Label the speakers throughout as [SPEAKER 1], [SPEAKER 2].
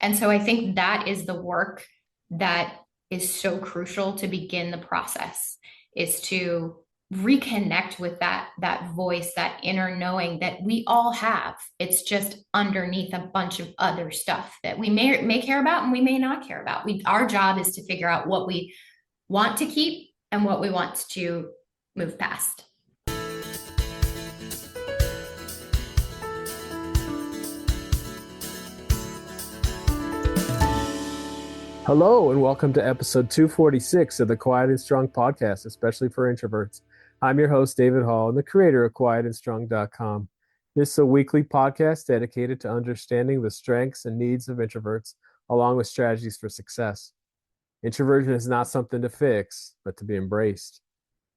[SPEAKER 1] And so I think that is the work that is so crucial to begin the process, is to reconnect with that voice, that inner knowing that we all have. It's just underneath a bunch of other stuff that we may care about and we may not care about. Our job is to figure out what we want to keep and what we want to move past.
[SPEAKER 2] Hello, and welcome to episode 246 of the Quiet and Strong podcast, especially for introverts. I'm your host, David Hall, and the creator of quietandstrong.com. This is a weekly podcast dedicated to understanding the strengths and needs of introverts, along with strategies for success. Introversion is not something to fix, but to be embraced.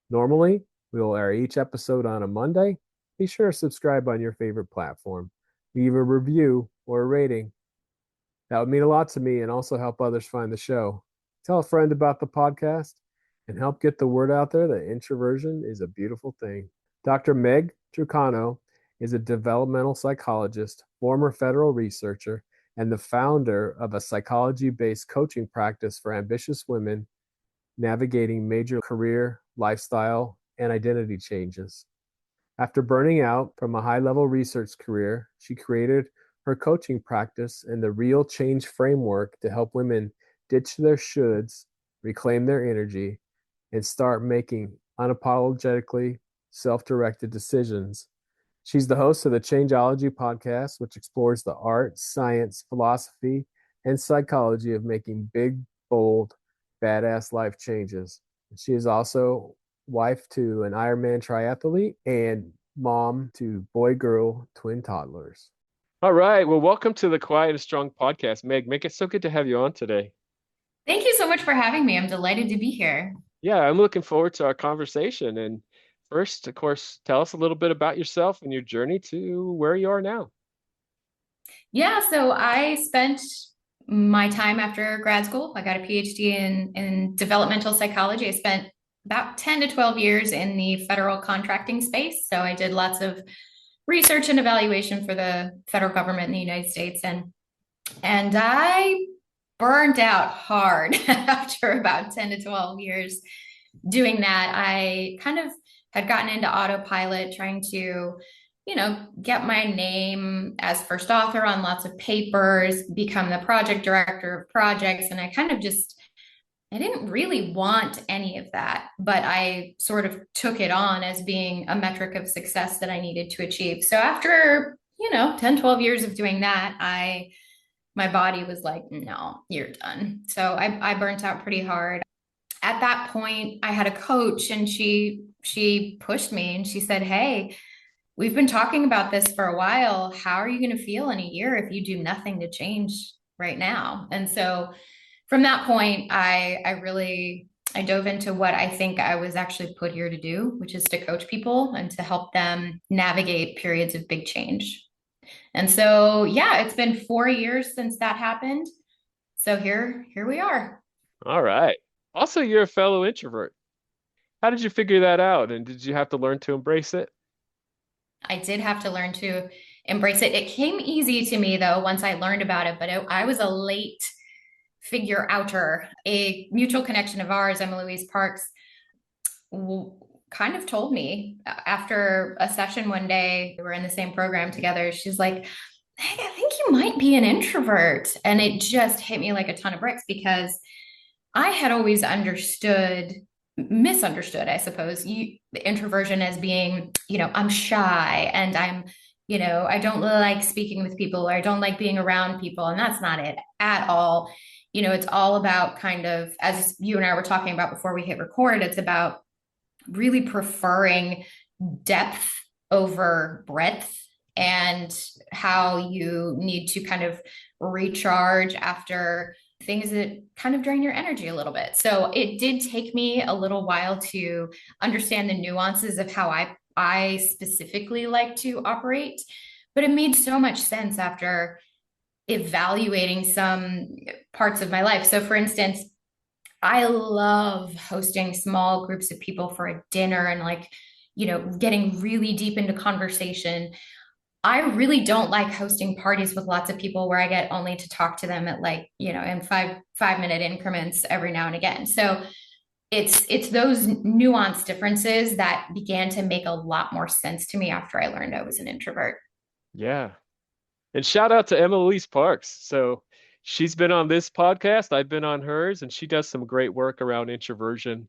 [SPEAKER 2] Normally, we will air each episode on a Monday. Be sure to subscribe on your favorite platform, leave a review or a rating. That would mean a lot to me and also help others find the show. Tell a friend about the podcast and help get the word out there that introversion is a beautiful thing. Dr. Meg Trucano is a developmental psychologist, former federal researcher, and the founder of a psychology-based coaching practice for ambitious women navigating major career, lifestyle, and identity changes. After burning out from a high-level research career, she created her coaching practice and the real change framework to help women ditch their shoulds, reclaim their energy, and start making unapologetically self-directed decisions. She's the host of the Changeology podcast, which explores the art, science, philosophy, and psychology of making big, bold, badass life changes. She is also wife to an Ironman triathlete and mom to boy-girl twin toddlers. All right. Well, welcome to the Quiet and Strong podcast. Meg, it's so good to have you on today.
[SPEAKER 1] Thank you so much for having me. I'm delighted to be here.
[SPEAKER 2] Yeah, I'm looking forward to our conversation. And first, of course, tell us a little bit about yourself and your journey to where you are now.
[SPEAKER 1] Yeah, so I spent my time after grad school. I got a PhD in developmental psychology. I spent about 10 to 12 years in the federal contracting space. So I did lots of research and evaluation for the federal government in the United States. And I burned out hard after about 10 to 12 years doing that. I kind of had gotten into autopilot, trying to, get my name as first author on lots of papers, become the project director of projects. And I didn't really want any of that, but I sort of took it on as being a metric of success that I needed to achieve. So after, 10, 12 years of doing that, my body was like, no, you're done. So I burnt out pretty hard. At that point, I had a coach and she pushed me and she said, hey, we've been talking about this for a while. How are you going to feel in a year if you do nothing to change right now? And so from that point, I dove into what I think I was actually put here to do, which is to coach people and to help them navigate periods of big change. And so, yeah, it's been 4 years since that happened. So here we are.
[SPEAKER 2] All right. Also, you're a fellow introvert. How did you figure that out? And did you have to learn to embrace it?
[SPEAKER 1] I did have to learn to embrace it. It came easy to me though, once I learned about it, but I was a late figure outer. A mutual connection of ours, Emma Louise Parks, kind of told me after a session one day, we were in the same program together. She's like, hey, I think you might be an introvert. And it just hit me like a ton of bricks because I had always misunderstood, I suppose, introversion as being, I'm shy and I don't like speaking with people or I don't like being around people. And that's not it at all. It's all about kind of, as you and I were talking about before we hit record, it's about really preferring depth over breadth and how you need to kind of recharge after things that kind of drain your energy a little bit. So it did take me a little while to understand the nuances of how I specifically like to operate, but it made so much sense after evaluating some parts of my life. So for instance, I love hosting small groups of people for a dinner and getting really deep into conversation. I really don't like hosting parties with lots of people where I get only to talk to them at like, in five minute increments every now and again. So it's those nuanced differences that began to make a lot more sense to me after I learned I was an introvert.
[SPEAKER 2] Yeah. And shout out to Emily Parks. So she's been on this podcast, I've been on hers, and she does some great work around introversion,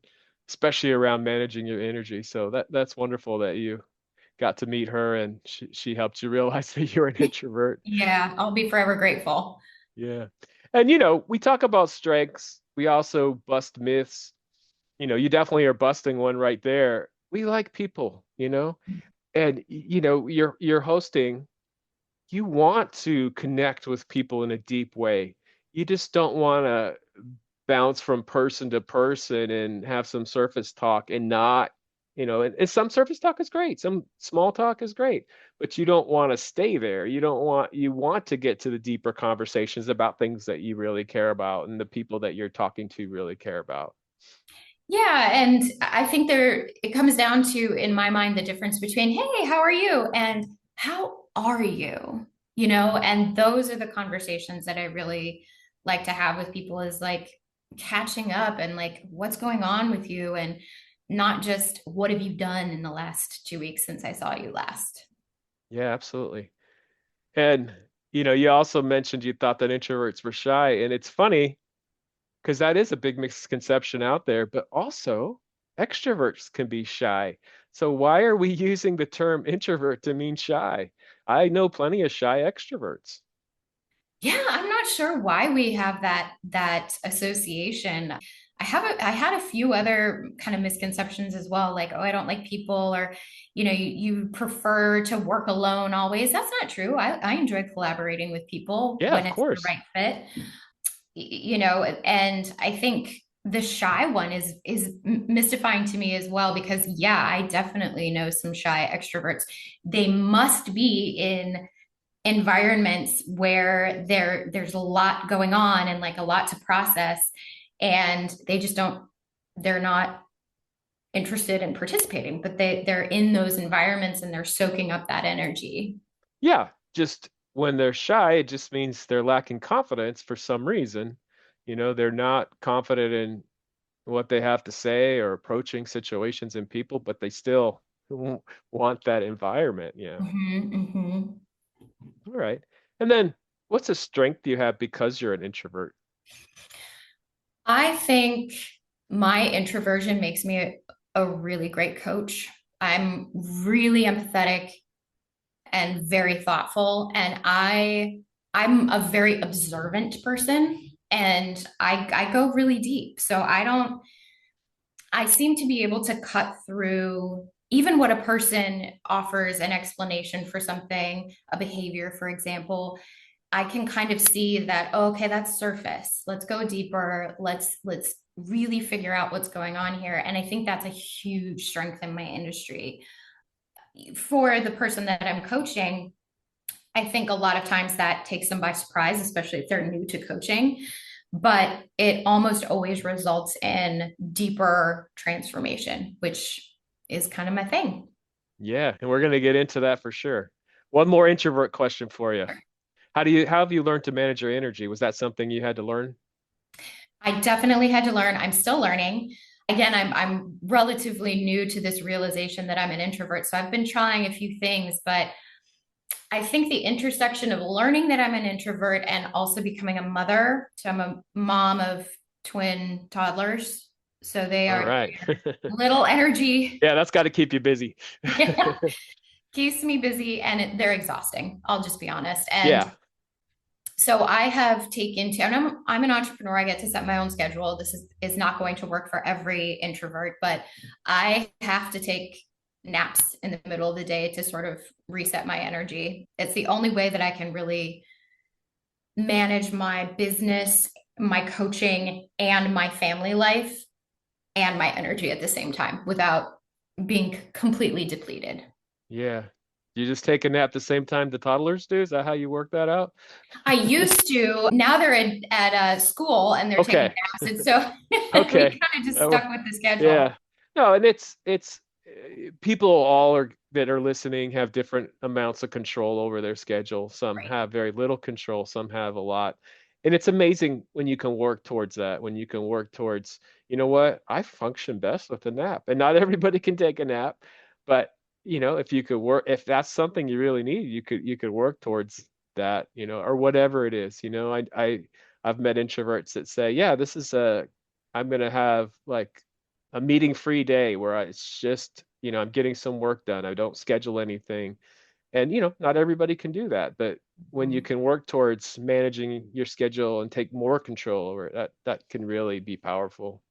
[SPEAKER 2] especially around managing your energy. So that's wonderful that you got to meet her and she helped you realize that you're an introvert.
[SPEAKER 1] Yeah, I'll be forever grateful.
[SPEAKER 2] Yeah. And we talk about strengths. We also bust myths. You definitely are busting one right there. We like people. And you're hosting, you want to connect with people in a deep way. You just don't want to bounce from person to person and have some surface talk and and some surface talk is great. Some small talk is great, but you don't want to stay there. You want to get to the deeper conversations about things that you really care about and the people that you're talking to really care about.
[SPEAKER 1] Yeah, and I think it comes down to, in my mind, the difference between, hey, how are you? And how are you? And those are the conversations that I really like to have with people, is like catching up and like what's going on with you, and not just what have you done in the last 2 weeks since I saw you last.
[SPEAKER 2] Yeah, absolutely. And you also mentioned you thought that introverts were shy, and it's funny because that is a big misconception out there, but also extroverts can be shy. So why are we using the term introvert to mean shy? I know plenty of shy extroverts.
[SPEAKER 1] Yeah, I'm not sure why we have that association. I had a few other kind of misconceptions as well, like, oh, I don't like people, or you prefer to work alone always. That's not true. I enjoy collaborating with people
[SPEAKER 2] Yeah,
[SPEAKER 1] when
[SPEAKER 2] of
[SPEAKER 1] it's the
[SPEAKER 2] course.
[SPEAKER 1] right fit. And I think the shy one is mystifying to me as well, because yeah, I definitely know some shy extroverts. They must be in environments where there's a lot going on and like a lot to process, and they're not interested in participating, but they're in those environments and they're soaking up that energy.
[SPEAKER 2] Yeah, just when they're shy, it just means they're lacking confidence for some reason. They're not confident in what they have to say or approaching situations and people, but they still want that environment. Yeah.
[SPEAKER 1] Hmm.
[SPEAKER 2] All right. And then what's a strength you have because you're an introvert?
[SPEAKER 1] I think my introversion makes me a really great coach. I'm really empathetic and very thoughtful, and I'm a very observant person, and I go really deep. So I seem to be able to cut through even what a person offers an explanation for something, a behavior, for example. I can kind of see that, oh, okay, that's surface. Let's go deeper. Let's really figure out what's going on here. And I think that's a huge strength in my industry. For the person that I'm coaching, I think a lot of times that takes them by surprise, especially if they're new to coaching. But it almost always results in deeper transformation, which is kind of my thing.
[SPEAKER 2] Yeah, and we're going to get into that for sure. One more introvert question for you. How have you learned to manage your energy? Was that something you had to learn?
[SPEAKER 1] I definitely had to learn. I'm still learning. Again, I'm relatively new to this realization that I'm an introvert. So I've been trying a few things, but I think the intersection of learning that I'm an introvert and also becoming a mother. So I'm a mom of twin toddlers. So they
[SPEAKER 2] All
[SPEAKER 1] are
[SPEAKER 2] right.
[SPEAKER 1] little energy.
[SPEAKER 2] Yeah, that's got to keep you busy.
[SPEAKER 1] Yeah, keeps me busy, and they're exhausting. I'll just be honest. And
[SPEAKER 2] Yeah.
[SPEAKER 1] so I have taken to, and I'm an entrepreneur. I get to set my own schedule. This is not going to work for every introvert, but I have to take naps in the middle of the day to sort of reset my energy. It's the only way that I can really manage my business, my coaching, and my family life and my energy at the same time without being completely depleted.
[SPEAKER 2] Yeah. You just take a nap the same time the toddlers do? Is that how you work that out?
[SPEAKER 1] I used to. Now they're at school and they're taking
[SPEAKER 2] Okay.
[SPEAKER 1] naps, and so we
[SPEAKER 2] Okay.
[SPEAKER 1] kind of just
[SPEAKER 2] Uh,
[SPEAKER 1] stuck with the schedule.
[SPEAKER 2] yeah. No, and it's people all are that are listening have different amounts of control over their schedule. Some
[SPEAKER 1] Right.
[SPEAKER 2] have very little control, some have a lot. And it's amazing when you can work towards that, when you can work towards, you know what, I function best with a nap. And not everybody can take a nap, but if you could work, if that's something you really need, you could work towards that, or whatever it is. I've met introverts that say, yeah, I'm gonna have like a meeting free day where it's just, I'm getting some work done. I don't schedule anything. And, not everybody can do that, but when you can work towards managing your schedule and take more control over it, that can really be powerful.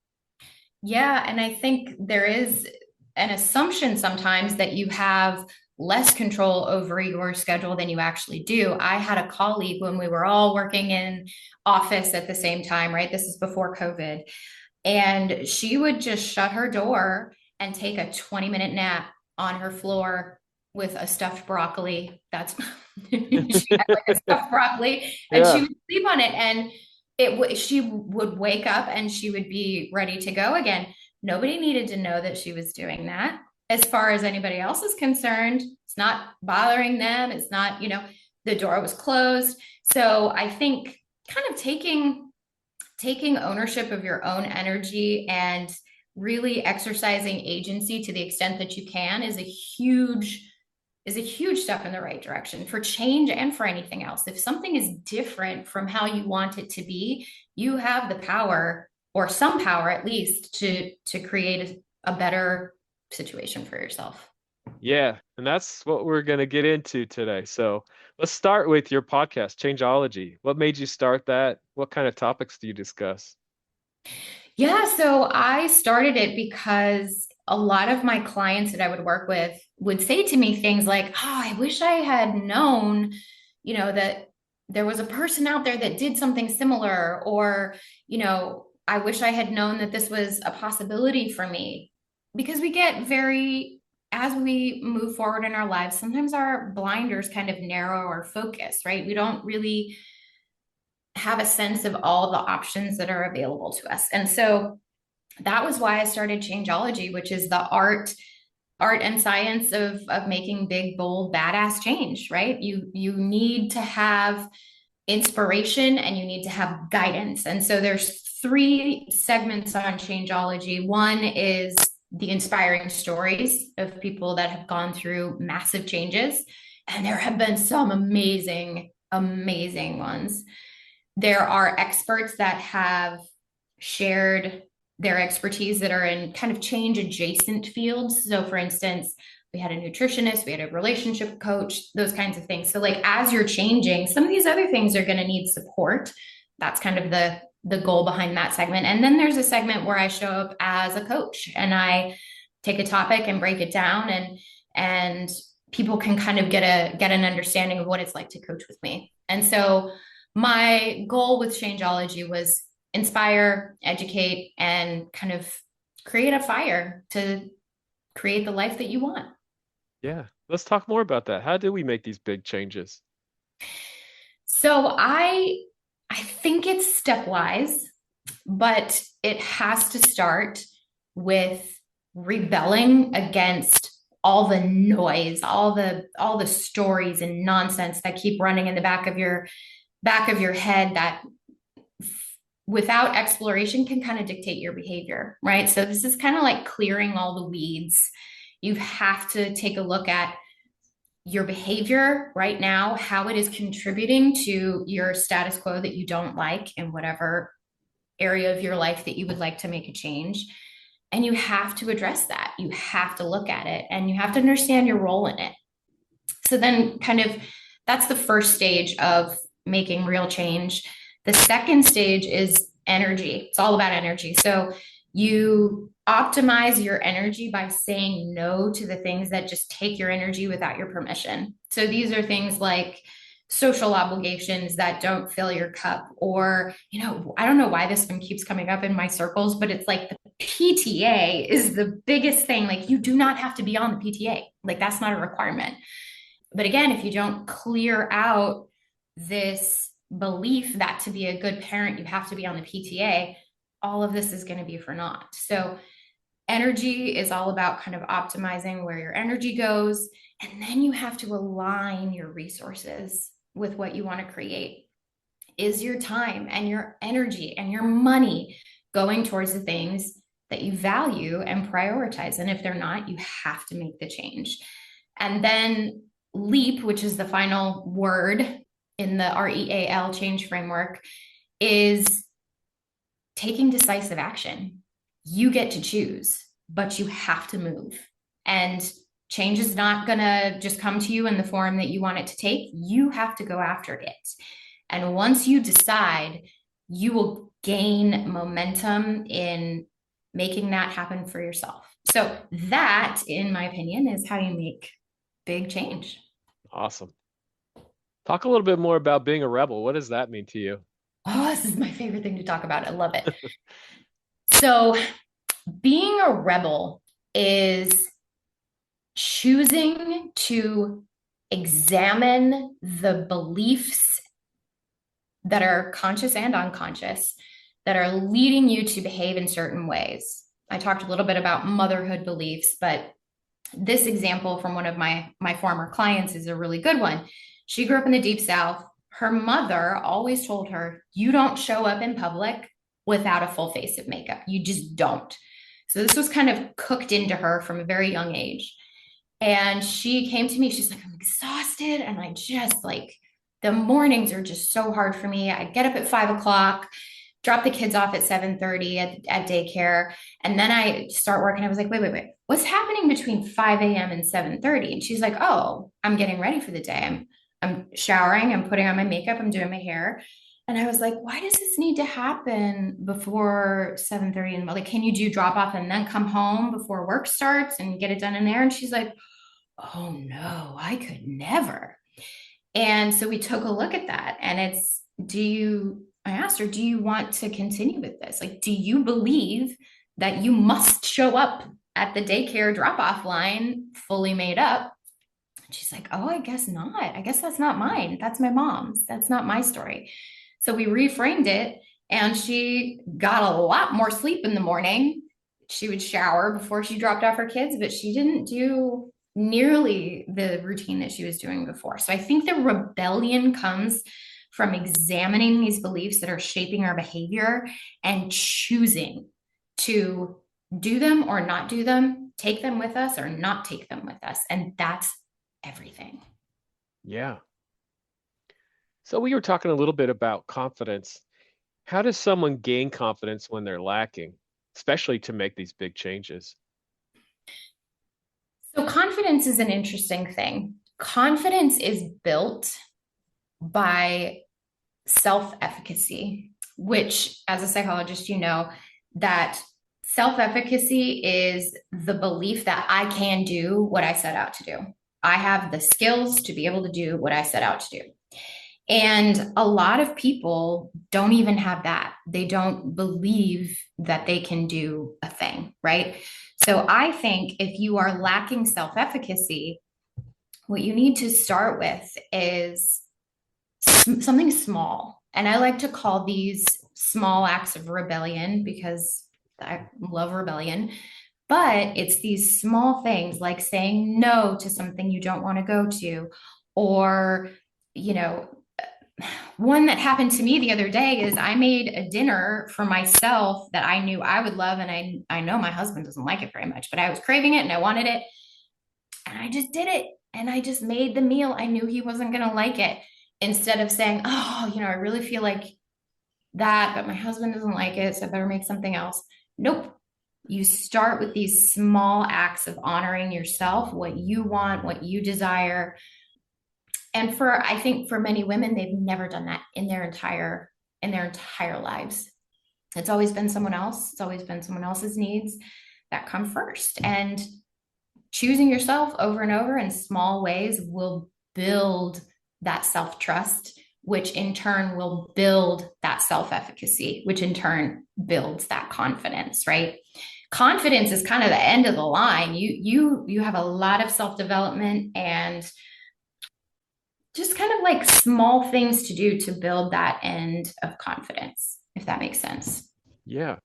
[SPEAKER 1] Yeah, and I think there is an assumption sometimes that you have less control over your schedule than you actually do. I had a colleague when we were all working in office at the same time, right? This is before COVID. And she would just shut her door and take a 20-minute nap on her floor with a stuffed broccoli. That's she had like a stuffed broccoli and she
[SPEAKER 2] Yeah.
[SPEAKER 1] would sleep on it. And she would wake up and she would be ready to go again. Nobody needed to know that she was doing that. As far as anybody else is concerned, it's not bothering them. It's not, the door was closed. So I think kind of taking ownership of your own energy and really exercising agency to the extent that you can is a huge step in the right direction for change and for anything else. If something is different from how you want it to be, you have the power, or some power at least, to create a better situation for yourself.
[SPEAKER 2] Yeah. And that's what we're going to get into today. So let's start with your podcast, Changeology. What made you start that? What kind of topics do you discuss?
[SPEAKER 1] Yeah, so I started it because a lot of my clients that I would work with would say to me things like, "Oh, I wish I had known, that there was a person out there that did something similar," or, "I wish I had known that this was a possibility for me." Because as we move forward in our lives, sometimes our blinders kind of narrow our focus, right? We don't really have a sense of all the options that are available to us. And so that was why I started Changeology, which is the art and science of making big, bold, badass change, right? You need to have inspiration and you need to have guidance. And so there's three segments on Changeology. One is the inspiring stories of people that have gone through massive changes. And there have been some amazing, amazing ones. There are experts that have shared their expertise that are in kind of change adjacent fields. So, for instance, we had a nutritionist, we had a relationship coach, those kinds of things. So, like, as you're changing, some of these other things are going to need support. That's kind of the goal behind that segment. And then there's a segment where I show up as a coach and I take a topic and break it down, and people can kind of get an understanding of what it's like to coach with me. And so my goal with Changeology was inspire, educate, and kind of create a fire to create the life that you want.
[SPEAKER 2] Yeah. Let's talk more about that. How do we make these big changes?
[SPEAKER 1] So I think it's stepwise, but it has to start with rebelling against all the noise, all the stories and nonsense that keep running in the back of your head that without exploration can kind of dictate your behavior, right? So this is kind of like clearing all the weeds. You have to take a look at your behavior right now, how it is contributing to your status quo that you don't like in whatever area of your life that you would like to make a change. And you have to address that. You have to look at it and you have to understand your role in it. So then, kind of, that's the first stage of making real change. The second stage is energy. It's all about energy. So you optimize your energy by saying no to the things that just take your energy without your permission. So these are things like social obligations that don't fill your cup, or, I don't know why this one keeps coming up in my circles, but it's like the PTA is the biggest thing. Like, you do not have to be on the PTA. Like, that's not a requirement. But again, if you don't clear out this belief that to be a good parent, you have to be on the PTA, all of this is going to be for naught. So Energy is all about kind of optimizing where your energy goes. And then you have to align your resources with what you want to create. Is your time and your energy and your money going towards the things that you value and prioritize? And if they're not, you have to make the change. And then LEAP, which is the final word in the REAL change framework, is taking decisive action. You get to choose, but you have to move. And change is not going to just come to you in the form that you want it to take. You have to go after it. And once you decide, you will gain momentum in making that happen for yourself. So, that, in my opinion, is how you make big change.
[SPEAKER 2] Awesome. Talk a little bit more about being a rebel. What does that mean to you?
[SPEAKER 1] Oh, this is my favorite thing to talk about. I love it. So, being a rebel is choosing to examine the beliefs that are conscious and unconscious that are leading you to behave in certain ways. I talked a little bit about motherhood beliefs, but this example from one of my former clients is a really good one. She grew up in the deep South. Her mother always told her, you don't show up in public without a full face of makeup. You just don't. So this was kind of cooked into her from a very young age. And she came to me, she's like, I'm exhausted. And I just like, the mornings are just so hard for me. I get up at 5 o'clock, drop the kids off at 7:30 at daycare. And then I start working. I was like, wait. What's happening between 5 a.m. and 7:30? And she's like, oh, I'm getting ready for the day. I'm showering, I'm putting on my makeup, I'm doing my hair. And I was like, why does this need to happen before 7:30? And like, can you do drop off and then come home before work starts and get it done in there? And she's like, oh no, I could never. And so we took a look at that. And I asked her, do you want to continue with this? Like, do you believe that you must show up at the daycare drop off line fully made up? And she's like, oh, I guess not. I guess that's not mine. That's my mom's. That's not my story. So we reframed it and she got a lot more sleep in the morning. She would shower before she dropped off her kids, but she didn't do nearly the routine that she was doing before. So I think the rebellion comes from examining these beliefs that are shaping our behavior and choosing to do them or not do them, take them with us or not take them with us. And that's everything.
[SPEAKER 2] Yeah. So we were talking a little bit about confidence. How does someone gain confidence when they're lacking, especially to make these big changes?
[SPEAKER 1] So, confidence is an interesting thing. Confidence is built by self efficacy, which, as a psychologist, you know that self efficacy is the belief that I can do what I set out to do. I have the skills to be able to do what I set out to do. And a lot of people don't even have that. They don't believe that they can do a thing, right? So I think if you are lacking self efficacy, what you need to start with is something small. And I like to call these small acts of rebellion because I love rebellion. But it's these small things like saying no to something you don't want to go to, or, you know, one that happened to me the other day is I made a dinner for myself that I knew I would love. And I know my husband doesn't like it very much, but I was craving it and I wanted it. And I just did it. And I just made the meal. I knew he wasn't going to like it. Instead of saying, oh, I really feel like that, but my husband doesn't like it. So I better make something else. Nope. You start with these small acts of honoring yourself, what you want, what you desire. And I think for many women, they've never done that in their entire lives. It's always been someone else. It's always been someone else's needs that come first. And choosing yourself over and over in small ways will build that self-trust, which in turn will build that self-efficacy, which in turn builds that confidence, right? Confidence is kind of the end of the line. You have a lot of self-development and just kind of like small things to do to build that end of confidence, if that makes sense.
[SPEAKER 2] Yeah.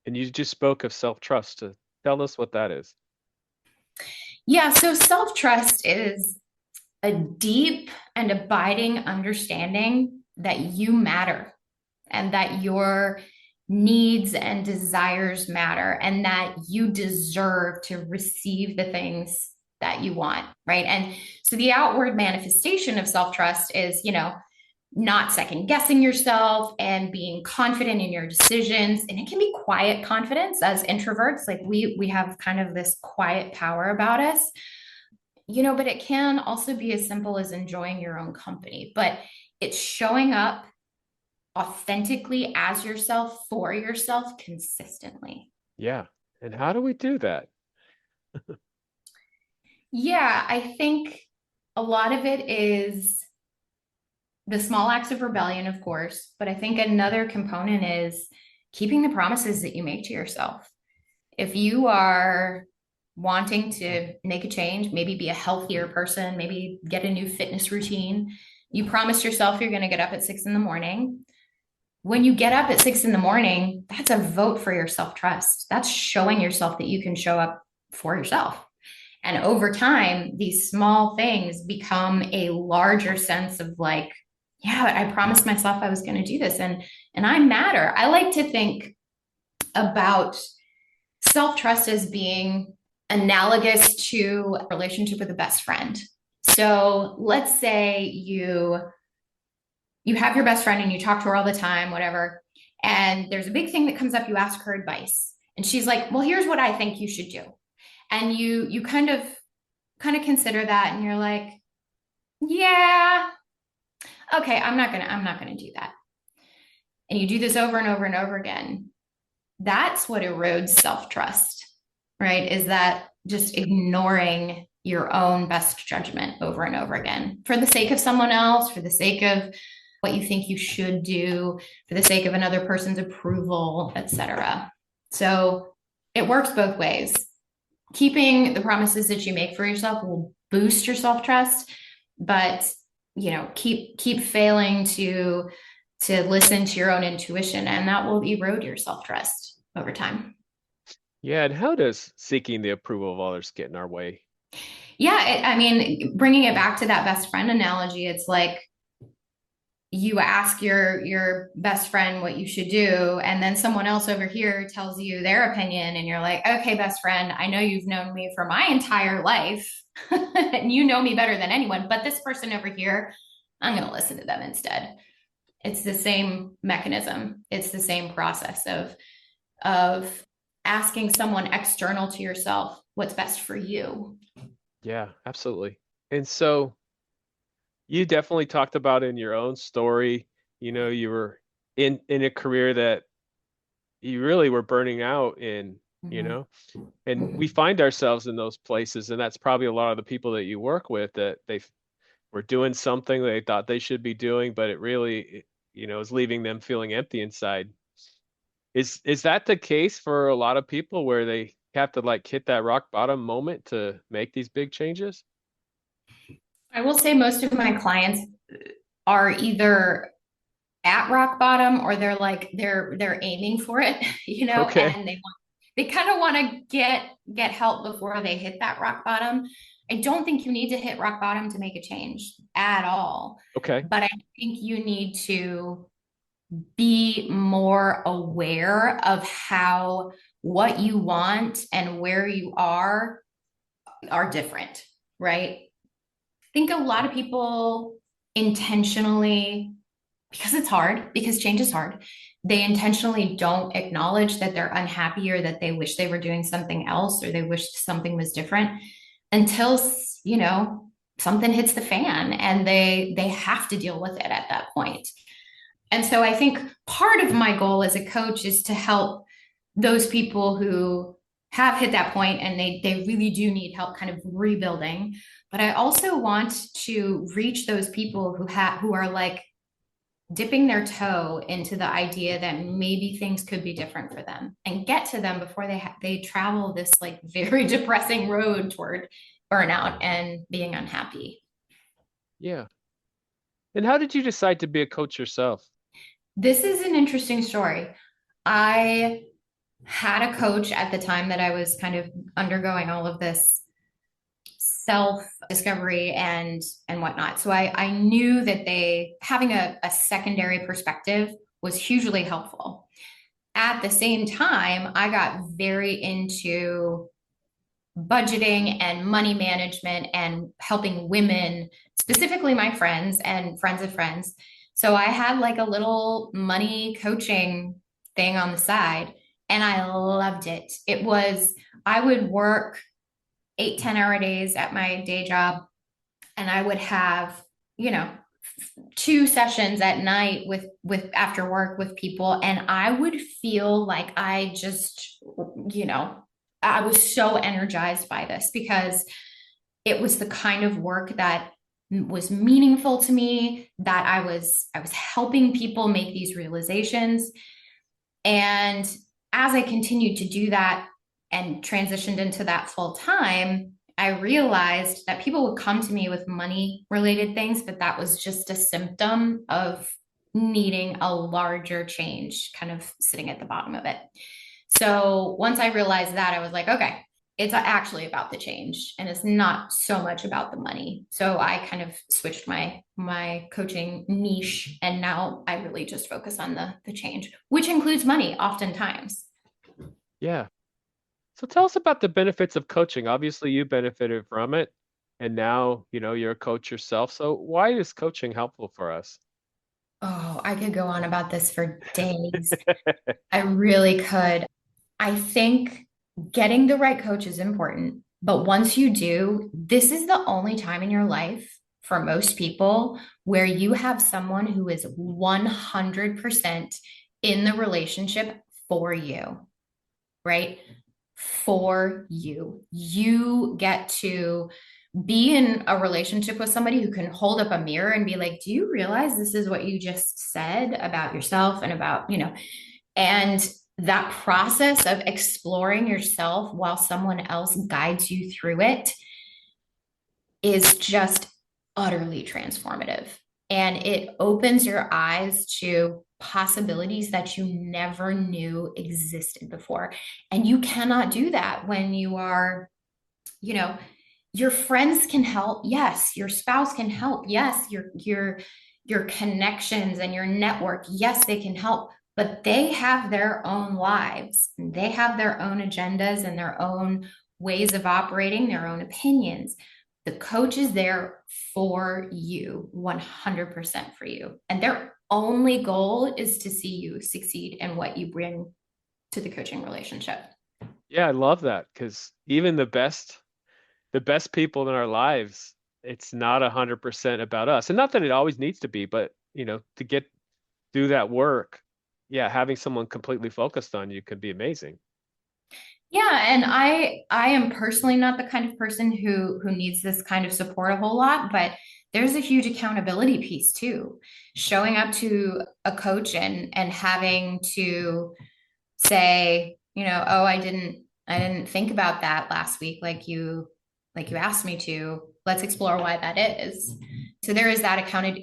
[SPEAKER 2] And you just spoke of self-trust. Tell us what that is.
[SPEAKER 1] Yeah, so self-trust is a deep and abiding understanding that you matter and that your needs and desires matter and that you deserve to receive the things that you want, right? And so the outward manifestation of self-trust is, not second guessing yourself and being confident in your decisions. And it can be quiet confidence as introverts. Like we have kind of this quiet power about us, but it can also be as simple as enjoying your own company. But it's showing up authentically as yourself for yourself consistently.
[SPEAKER 2] Yeah. And how do we do that?
[SPEAKER 1] Yeah, I think a lot of it is the small acts of rebellion, of course, but I think another component is keeping the promises that you make to yourself. If you are wanting to make a change, maybe be a healthier person, maybe get a new fitness routine, you promise yourself you're going to get up at 6 in the morning. When you get up at 6 in the morning, that's a vote for your self trust. That's showing yourself that you can show up for yourself. And over time, these small things become a larger sense of like, yeah, I promised myself I was going to do this, and I matter. I like to think about self-trust as being analogous to a relationship with a best friend. So let's say you have your best friend and you talk to her all the time, whatever, and there's a big thing that comes up, you ask her advice. And she's like, "Well, here's what I think you should do." And you kind of consider that and you're like, "Yeah, okay, I'm not going to do that." And you do this over and over and over again. That's what erodes self-trust, right? Is that just ignoring your own best judgment over and over again for the sake of someone else, for the sake of what you think you should do, for the sake of another person's approval, etc. So it works both ways. Keeping the promises that you make for yourself will boost your self-trust, but keep failing to listen to your own intuition, and that will erode your self-trust over time.
[SPEAKER 2] Yeah. And how does seeking the approval of others get in our way?
[SPEAKER 1] Yeah, I mean, bringing it back to that best friend analogy, it's like you ask your best friend what you should do, and then someone else over here tells you their opinion, and you're like, "Okay, best friend, I know you've known me for my entire life, and you know me better than anyone, but this person over here, I'm going to listen to them instead." It's the same mechanism. It's the same process of asking someone external to yourself what's best for you.
[SPEAKER 2] Yeah, absolutely. And so you definitely talked about in your own story, you were in a career that you really were burning out in, you
[SPEAKER 1] Mhm.
[SPEAKER 2] know, and we find ourselves in those places, and that's probably a lot of the people that you work with that they were doing something they thought they should be doing, but it really, is leaving them feeling empty inside. Is that the case for a lot of people where they have to like hit that rock bottom moment to make these big changes?
[SPEAKER 1] I will say most of my clients are either at rock bottom or they're aiming for it,
[SPEAKER 2] Okay.
[SPEAKER 1] and they kind of want to get help before they hit that rock bottom. I don't think you need to hit rock bottom to make a change at all,
[SPEAKER 2] Okay.
[SPEAKER 1] but I think you need to be more aware of how what you want and where you are different, right? I think a lot of people intentionally, because it's hard, because change is hard, they intentionally don't acknowledge that they're unhappy or that they wish they were doing something else or they wished something was different until, something hits the fan and they have to deal with it at that point. And so I think part of my goal as a coach is to help those people who have hit that point and they really do need help kind of rebuilding. But I also want to reach those people who are like dipping their toe into the idea that maybe things could be different for them and get to them before they travel this like very depressing road toward burnout and being unhappy.
[SPEAKER 2] Yeah. And how did you decide to be a coach yourself?
[SPEAKER 1] This is an interesting story. I had a coach at the time that I was kind of undergoing all of this self discovery and whatnot. So I knew that they having a secondary perspective was hugely helpful. At the same time, I got very into budgeting and money management and helping women, specifically my friends and friends of friends. So I had like a little money coaching thing on the side and I loved it. It was, I would work 8, 10 hour days at my day job and I would have, you know, 2 sessions at night with after work with people and I would feel like I just, you know, I was so energized by this because it was the kind of work that was meaningful to me, that I was helping people make these realizations. And as I continued to do that and transitioned into that full time, I realized that people would come to me with money related things, but that was just a symptom of needing a larger change, kind of sitting at the bottom of it. So once I realized that, I was like, okay, it's actually about the change and it's not so much about the money. So I kind of switched my coaching niche and now I really just focus on the change, which includes money oftentimes.
[SPEAKER 2] Yeah. So tell us about the benefits of coaching. Obviously, you benefited from it, and now, you're a coach yourself. So why is coaching helpful for us?
[SPEAKER 1] Oh, I could go on about this for days. I really could. I think getting the right coach is important, but once you do, this is the only time in your life for most people where you have someone who is 100% in the relationship for you, right? For you. You get to be in a relationship with somebody who can hold up a mirror and be like, do you realize this is what you just said about yourself and about, and that process of exploring yourself while someone else guides you through it is just utterly transformative. And it opens your eyes to possibilities that you never knew existed before. And you cannot do that when you are, you know, your friends can help. Yes, your spouse can help. Yes, your connections and your network. Yes, they can help, but they have their own lives. They have their own agendas and their own ways of operating, their own opinions. The coach is there for you, 100% for you. And their only goal is to see you succeed in what you bring to the coaching relationship.
[SPEAKER 2] Yeah, I love that because even the best people in our lives, it's not 100% about us. And not that it always needs to be, but to get do that work, yeah, having someone completely focused on you can be amazing.
[SPEAKER 1] Yeah, and I am personally not the kind of person who needs this kind of support a whole lot, but there's a huge accountability piece too. Showing up to a coach and having to say, oh, I didn't think about that last week like you asked me to. Let's explore why that is. So there is that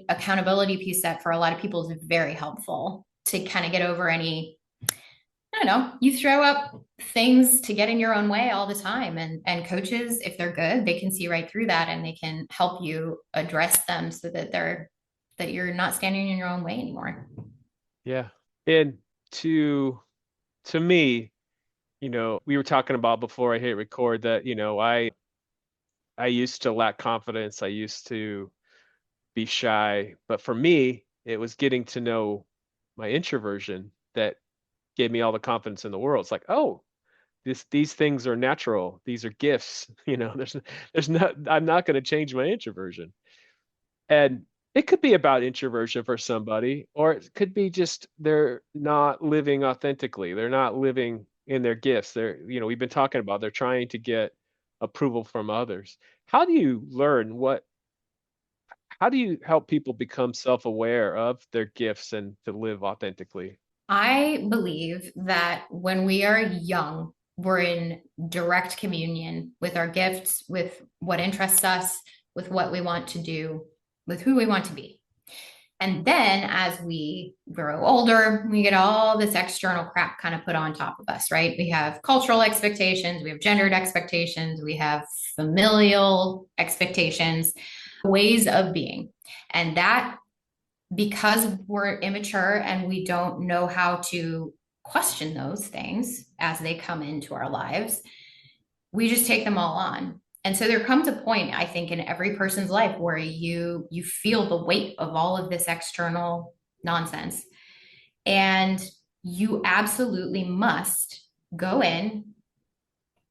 [SPEAKER 1] accountability piece that for a lot of people is very helpful to kind of get over any. I don't know, you throw up things to get in your own way all the time. And coaches, if they're good, they can see right through that and they can help you address them so that you're not standing in your own way anymore.
[SPEAKER 2] Yeah. And to to me, we were talking about before I hit record that, I used to lack confidence. I used to be shy. But for me, it was getting to know my introversion that gave me all the confidence in the world. It's like, oh, these things are natural. These are gifts. There's not I'm not going to change my introversion. And it could be about introversion for somebody, or it could be just they're not living authentically. They're not living in their gifts. We've been talking about they're trying to get approval from others. How do you learn how do you help people become self-aware of their gifts and to live authentically?
[SPEAKER 1] I believe that when we are young, we're in direct communion with our gifts, with what interests us, with what we want to do, with who we want to be. And then as we grow older, we get all this external crap kind of put on top of us, right? We have cultural expectations, we have gendered expectations, we have familial expectations, ways of being. And that, because we're immature and we don't know how to question those things as they come into our lives, we just take them all on. And so there comes a point, I think, in every person's life where you feel the weight of all of this external nonsense, and you absolutely must go in,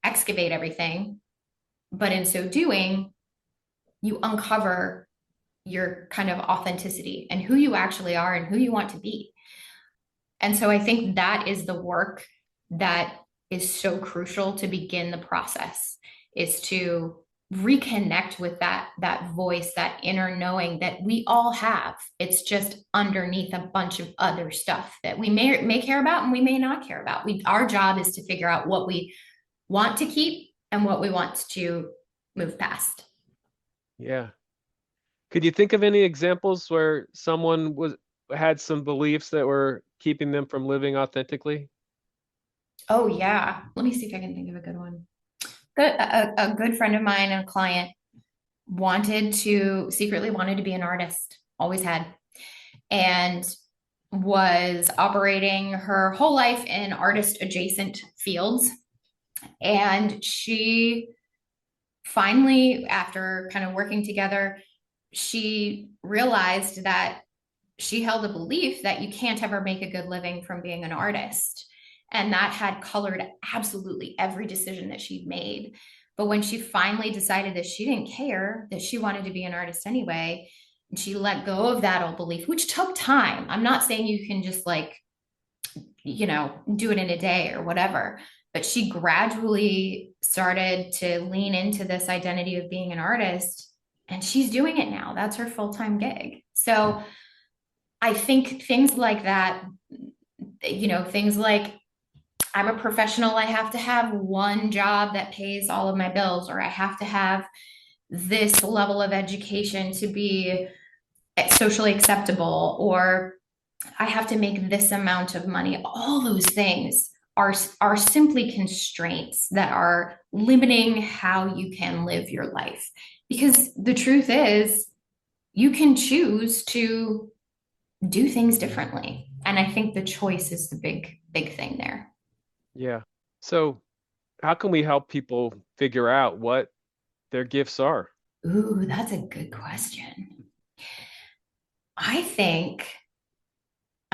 [SPEAKER 1] excavate everything, but in so doing, you uncover your kind of authenticity and who you actually are and who you want to be. And so I think that is the work that is so crucial to begin the process, is to reconnect with that voice, that inner knowing that we all have. It's just underneath a bunch of other stuff that we may care about and we may not care about. Our job is to figure out what we want to keep and what we want to move past.
[SPEAKER 2] Yeah. Could you think of any examples where someone was had some beliefs that were keeping them from living authentically?
[SPEAKER 1] Oh yeah, let me see if I can think of a good one. A good friend of mine, a client, secretly wanted to be an artist, always had, and was operating her whole life in artist adjacent fields. And she finally, after kind of working together, she realized that she held a belief that you can't ever make a good living from being an artist. And that had colored absolutely every decision that she'd made. But when she finally decided that she didn't care, that she wanted to be an artist anyway, and she let go of that old belief, which took time. I'm not saying you can just like, do it in a day or whatever. But she gradually started to lean into this identity of being an artist, and she's doing it now. That's her full time gig. So I think things like that, things like I'm a professional, I have to have one job that pays all of my bills, or I have to have this level of education to be socially acceptable, or I have to make this amount of money. All those things are simply constraints that are limiting how you can live your life. Because the truth is, you can choose to do things differently. And I think the choice is the big thing there.
[SPEAKER 2] Yeah. So, how can we help people figure out what their gifts are?
[SPEAKER 1] Ooh, that's a good question. I think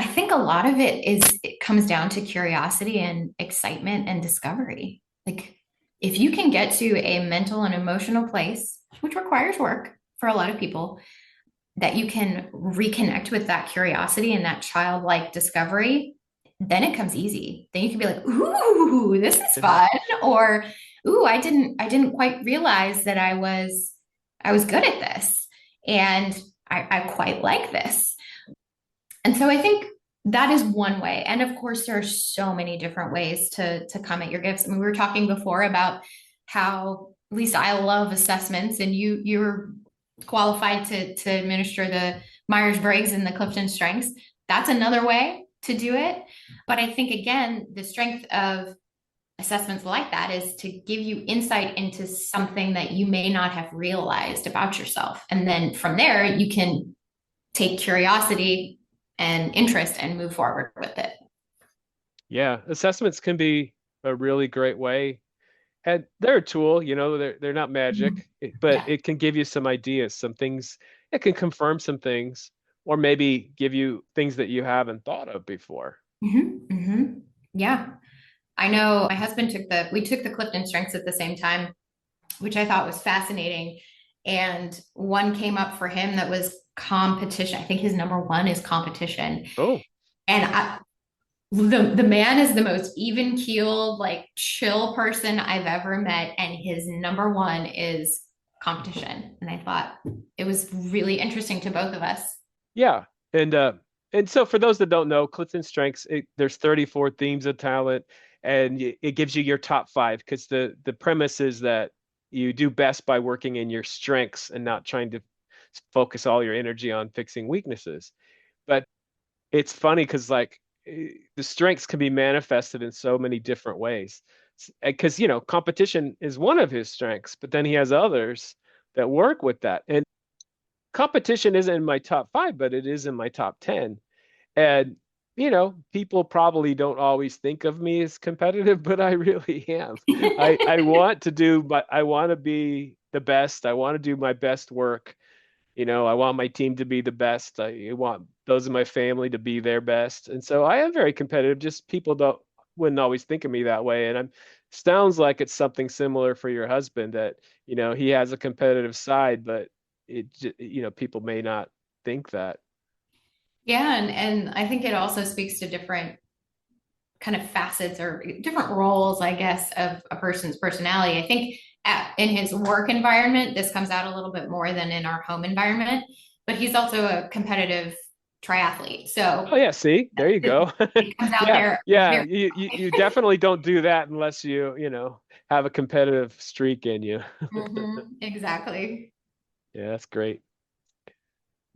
[SPEAKER 1] I think a lot of it comes down to curiosity and excitement and discovery. Like if you can get to a mental and emotional place, which requires work for a lot of people, that you can reconnect with that curiosity and that childlike discovery, then it comes easy. Then you can be like, "Ooh, this is fun," or "Ooh, I didn't quite realize that I was good at this, and I quite like this." And so I think that is one way. And of course, there are so many different ways to come at your gifts. I mean, we were talking before about how, at least I love assessments, and you're qualified to administer the Myers-Briggs and the Clifton Strengths. That's another way to do it. But I think again, the strength of assessments like that is to give you insight into something that you may not have realized about yourself. And then from there, you can take curiosity and interest and move forward with it.
[SPEAKER 2] Yeah, assessments can be a really great way. And they're a tool, they're not magic, but
[SPEAKER 1] Yeah.
[SPEAKER 2] it can give you some ideas, some things. It can confirm some things, or maybe give you things that you haven't thought of before.
[SPEAKER 1] Yeah. I know my husband we took the Clifton Strengths at the same time, which I thought was fascinating. And one came up for him that was competition. I think his number one is competition.
[SPEAKER 2] Oh,
[SPEAKER 1] And the man is the most even keeled, like chill person I've ever met. And his number one is competition. And I thought it was really interesting to both of us.
[SPEAKER 2] yeah. And so for those that don't know, Clifton Strengths, there's 34 themes of talent, and it gives you your top five because the premise is that you do best by working in your strengths and not trying to focus all your energy on fixing weaknesses. it's funny because the strengths can be manifested in so many different ways. Because, competition is one of his strengths, but then he has others that work with that. And competition isn't in my top five, but it is in my top 10. And, people probably don't always think of me as competitive, but I really am. I want to do, but I want to be the best. I want to do my best work. I want my team to be the best. I want those in my family to be their best. And so I am very competitive. Just people don't wouldn't always think of me that way. And I'm sounds like it's something similar for your husband that, he has a competitive side, but people may not think that.
[SPEAKER 1] Yeah, and I think it also speaks to different kind of facets or different roles, I guess, of a person's personality. I think in his work environment, this comes out a little bit more than in our home environment, but he's also a competitive triathlete.
[SPEAKER 2] Oh
[SPEAKER 1] So
[SPEAKER 2] yeah, see, there you
[SPEAKER 1] it,
[SPEAKER 2] go.
[SPEAKER 1] it comes out
[SPEAKER 2] Yeah,
[SPEAKER 1] there
[SPEAKER 2] yeah.
[SPEAKER 1] very.
[SPEAKER 2] You definitely don't do that unless you have a competitive streak in you.
[SPEAKER 1] Mhm, exactly.
[SPEAKER 2] Yeah, that's great.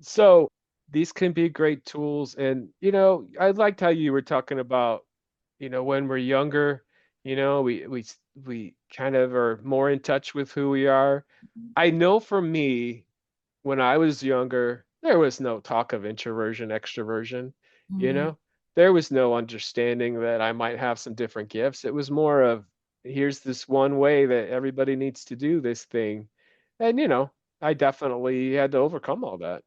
[SPEAKER 2] So these can be great tools. And, I liked how you were talking about, when we're younger, we kind of are more in touch with who we are. I know for me, when I was younger, there was no talk of introversion, extroversion, you
[SPEAKER 1] Mhm.
[SPEAKER 2] know? There was no understanding that I might have some different gifts. It was more of here's this one way that everybody needs to do this thing. And, I definitely had to overcome all that.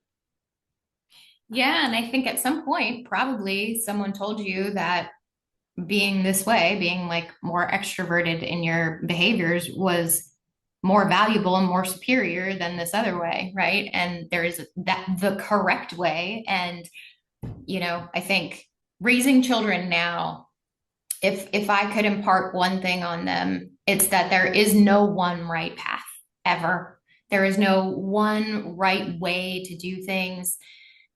[SPEAKER 1] Yeah, and I think at some point, probably someone told you that being this way, being like more extroverted in your behaviors was more valuable and more superior than this other way, right? And there is that the correct way. And, I think raising children now, if I could impart one thing on them, it's that there is no one right path ever. There is no one right way to do things,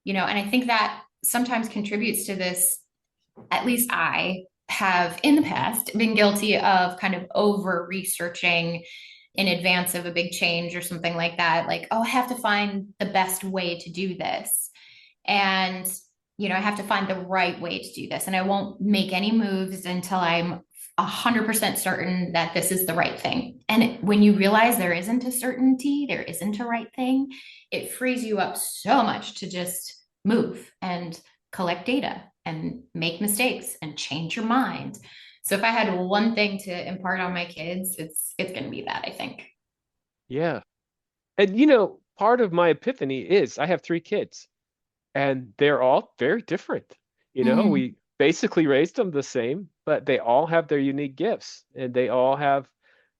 [SPEAKER 1] and I think that sometimes contributes to this. At least I have in the past been guilty of kind of over researching in advance of a big change or something like that. Like, oh, I have to find the best way to do this. And, I have to find the right way to do this. And I won't make any moves until I'm 100% certain that this is the right thing. And when you realize there isn't a certainty, there isn't a right thing, it frees you up so much to just move and collect data and make mistakes and change your mind. So if I had one thing to impart on my kids, it's going to be that, I think.
[SPEAKER 2] Yeah. And part of my epiphany is I have three kids and they're all very different.
[SPEAKER 1] Mm-hmm.
[SPEAKER 2] We basically raised them the same, but they all have their unique gifts and they all have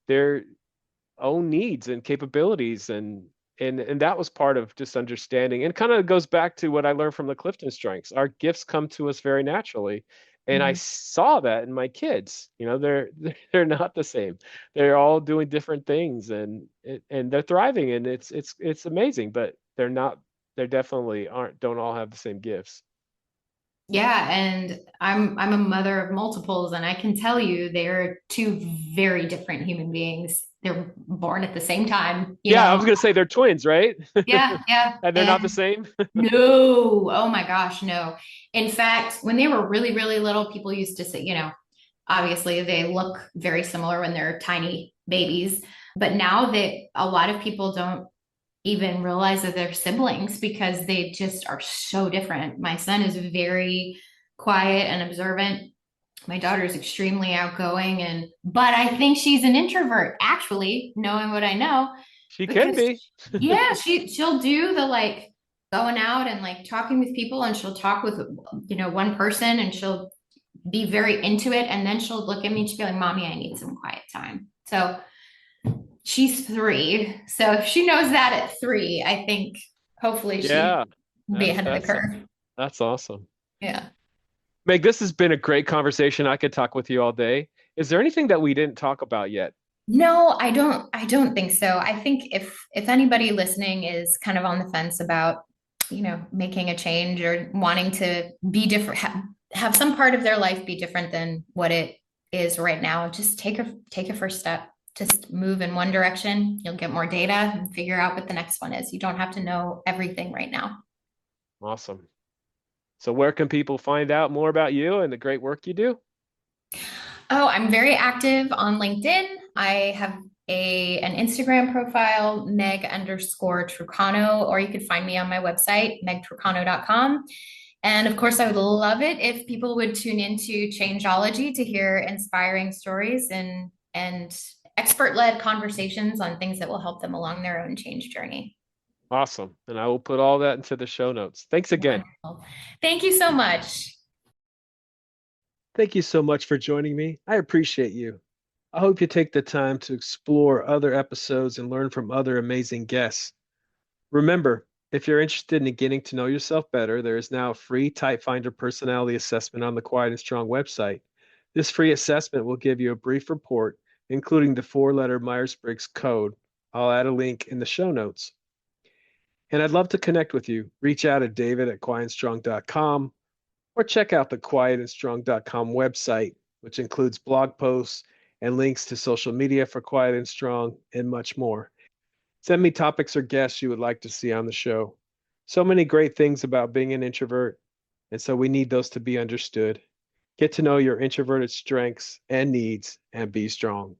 [SPEAKER 2] their own needs and capabilities and that was part of just understanding and kind of goes back to what I learned from the Clifton Strengths. Our gifts come to us very naturally. And I
[SPEAKER 1] Mm-hmm.
[SPEAKER 2] saw that in my kids. They're not the same. They're all doing different things and they're thriving and it's amazing, but they're definitely aren't don't all have the same gifts.
[SPEAKER 1] Yeah, and I'm a mother of multiples, and I can tell you they're two very different human beings. They're born at the same time,
[SPEAKER 2] Yeah, I was gonna say they're twins, right?
[SPEAKER 1] Yeah, yeah.
[SPEAKER 2] And they're not the
[SPEAKER 1] And
[SPEAKER 2] same.
[SPEAKER 1] no, oh my gosh, no. In fact, when they were really, really little, people used to say, obviously they look very similar when they're tiny babies, but now that a lot of people don't even realize that they're siblings because they just are so different. My son is very quiet and observant. My daughter is extremely outgoing but I think she's an introvert actually, knowing what I know,
[SPEAKER 2] She can
[SPEAKER 1] because
[SPEAKER 2] be.
[SPEAKER 1] yeah, she'll do the like going out and like talking with people, and she'll talk with one person and she'll be very into it, and then she'll look at me and she'll be like, "Mommy, I need some quiet time." So she's 3. So if she knows that at 3, I think hopefully she
[SPEAKER 2] Yeah,
[SPEAKER 1] will be
[SPEAKER 2] that's
[SPEAKER 1] ahead of the
[SPEAKER 2] that's
[SPEAKER 1] curve.
[SPEAKER 2] that's awesome.
[SPEAKER 1] Yeah.
[SPEAKER 2] Meg, this has been a great conversation. I could talk with you all day. Is there anything that we didn't talk about yet?
[SPEAKER 1] No, I don't think so. I think if anybody listening is kind of on the fence about, making a change or wanting to be different, have some part of their life be different than what it is right now, just take a first step. Just move in one direction. You'll get more data and figure out what the next one is. You don't have to know everything right now.
[SPEAKER 2] Awesome. So where can people find out more about you and the great work you do?
[SPEAKER 1] Oh, I'm very active on LinkedIn. I have an Instagram profile, Meg underscore Trucano, or you could find me on my website, megtrucano.com. And of course, I would love it if people would tune into Changeology to hear inspiring stories and expert-led conversations on things that will help them along their own change journey.
[SPEAKER 2] Awesome. And I will put all that into the show notes. Thanks again.
[SPEAKER 1] Wonderful. Thank you so much.
[SPEAKER 2] Thank you so much for joining me. I appreciate you. I hope you take the time to explore other episodes and learn from other amazing guests. Remember, if you're interested in getting to know yourself better, there is now a free Type Finder personality assessment on the Quiet and Strong website. This free assessment will give you a brief report, including the four-letter Myers-Briggs code. I'll add a link in the show notes. And I'd love to connect with you. Reach out at david@quietandstrong.com or check out the quietandstrong.com website, which includes blog posts and links to social media for Quiet and Strong and much more. Send me topics or guests you would like to see on the show. So many great things about being an introvert, and so we need those to be understood. Get to know your introverted strengths and needs and be strong.